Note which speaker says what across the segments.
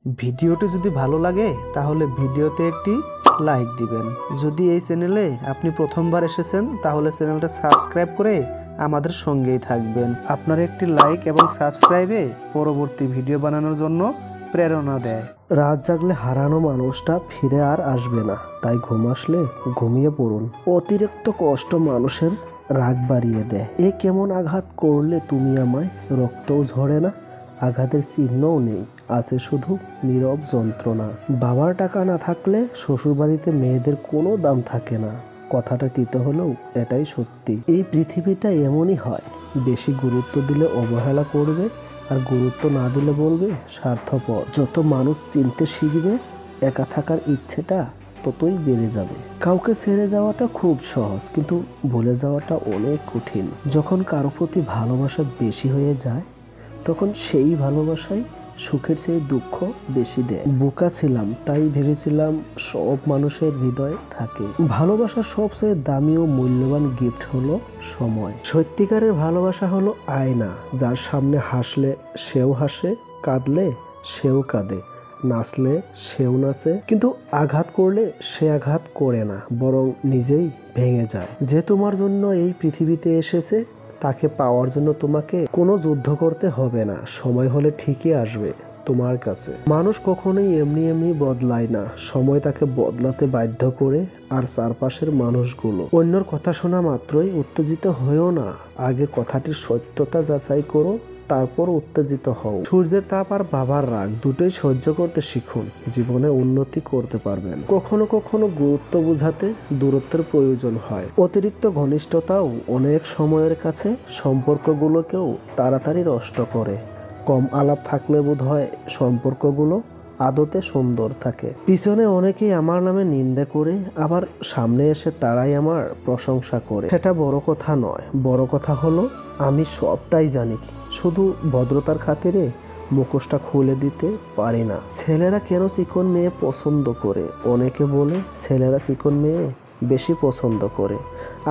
Speaker 1: ভিডিওটি যদি ভালো লাগে তাহলে ভিডিওতে একটি লাইক দিবেন। যদি এই চ্যানেলে আপনি প্রথমবার এসেছেন তাহলে চ্যানেলটা সাবস্ক্রাইব করে আমাদের সঙ্গেই থাকবেন। আপনার একটি লাইক এবং সাবস্ক্রাইবে পরবর্তী ভিডিও বানানোর জন্য প্রেরণা দেয়। রাত জাগলে হারানো মানুষটা ফিরে আর আসবে না, তাই ঘুম আসলে ঘুমিয়ে পড়ুন। অতিরিক্ত কষ্ট মানুষের রাগ বাড়িয়ে দেয়। এ কেমন আঘাত করলে তুমি আমায়, রক্তও ঝরে না, আঘাতের চিহ্নও নেই, আছে শুধু নীরব যন্ত্রণা। বাবার টাকা না থাকলে শ্বশুরবাড়িতে মেয়েদের কোনো দাম থাকে না। কথাটা তিতে হলেও এটাই সত্যি। এই পৃথিবীটা এমনই হয়, বেশি গুরুত্ব দিলে অবহেলা করবে, আর গুরুত্ব না দিলে বলবে স্বার্থপর। যত মানুষ চিনতে শিখবে, একা থাকার ইচ্ছেটা ততই বেড়ে যাবে। কাউকে ছেড়ে যাওয়াটা খুব সহজ, কিন্তু ভুলে যাওয়াটা অনেক কঠিন। যখন কারো প্রতি ভালোবাসা বেশি হয়ে যায়, তখন সেই ভালোবাসায় সুখের চেয়ে দুঃখ বেশি দেয়। বোকা ছিলাম, তাই ভেবেছিলাম সব মানুষের হৃদয় থাকে। ভালোবাসার সবচেয়ে দামি ও মূল্যবান গিফট হলো সময়। সত্যিকারের ভালোবাসা হলো আয়না, যার সামনে হাসলে সেও হাসে, কাঁদলে সেও কাঁদে, নাচলে সেও নাচে, কিন্তু আঘাত করলে সে আঘাত করে না, বরং নিজেই ভেঙে যায়। যে তোমার জন্য এই পৃথিবীতে এসেছে, তাকে পাওয়ার জন্য তোমাকে কোনো যুদ্ধ করতে হবে না। সময় হলে ঠিকই আসবে তোমার কাছে। মানুষ কখনোই এমনি এমনি বদলায় না, সময় তাকে বদলাতে বাধ্য করে। আর চারপাশের মানুষগুলো অন্যর কথা শোনা মাত্রই উত্তেজিত হয়েও না, আগে কথাটির সত্যতা যাচাই করো, তারপর উত্তেজিত হও। সূর্যের তাপ আর বাবার রাগ দুটোই সহ্য করতে শিখুন, জীবনে উন্নতি করতে পারবেন। কখনো কখনো গুরুত্ব বোঝাতে দূরত্বের প্রয়োজন হয়। অতিরিক্ত ঘনিষ্ঠতাও অনেক সময়ের কাছে সম্পর্কগুলোকেও তাড়াতাড়ি নষ্ট করে। কম আলাপ থাকলে বোধ হয় সম্পর্কগুলো আদতে সুন্দর থাকে। পিছনে অনেকেই আমার নামে নিন্দা করে, আবার সামনে এসে তারাই আমার প্রশংসা করে। সেটা বড় কথা নয়, বড় কথা হলো আমি সবটাই জানি, শুধু ভদ্রতার খাতিরে মুখোশটা খুলে দিতে পারি না। ছেলেরা কেন চিকন মেয়ে পছন্দ করে? অনেকে বলে ছেলেরা চিকন মেয়ে বেশি পছন্দ করে।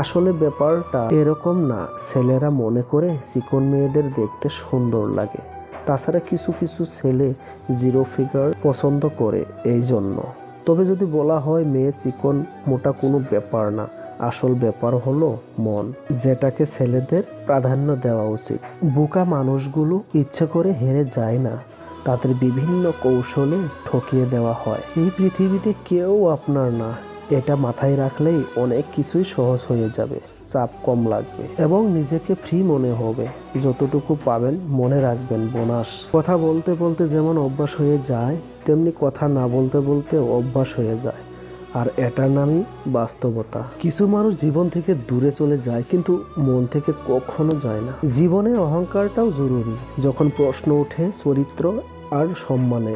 Speaker 1: আসলে ব্যাপারটা এরকম না। ছেলেরা মনে করে চিকন মেয়েদের দেখতে সুন্দর লাগে। তাছাড়া কিছু কিছু ছেলে জিরো ফিগার পছন্দ করে এই জন্য। তবে যদি বলা হয় মেয়ে চিকন মোটা কোনো ব্যাপার না, আসল ব্যাপার হলো মন, যেটাকে ছেলেদের প্রাধান্য দেওয়া উচিত। বোকা মানুষগুলো ইচ্ছে করে হেরে যায় না, তাদের বিভিন্ন কৌশলে ঠকিয়ে দেওয়া হয়। এই পৃথিবীতে কেউ আপনার না, এটা মাথায় রাখলেই অনেক কিছুই সহজ হয়ে যাবে। চাপ কম লাগবে এবং নিজেকে ফ্রি মনে হবে। যতটুকু পাবেন মনে রাখবেন বোনাস। কথা বলতে বলতে যেমন অভ্যাস হয়ে যায়, তেমনি কথা না বলতে বলতে অভ্যাস হয়ে যায়, আর এটার নামই বাস্তবতা। কিছু মানুষ জীবন থেকে দূরে চলে যায়, কিন্তু মন থেকে কখনো যায় না। জীবনে অহংকারটাও জরুরি, যখন প্রশ্ন ওঠে চরিত্র আর সম্মানে।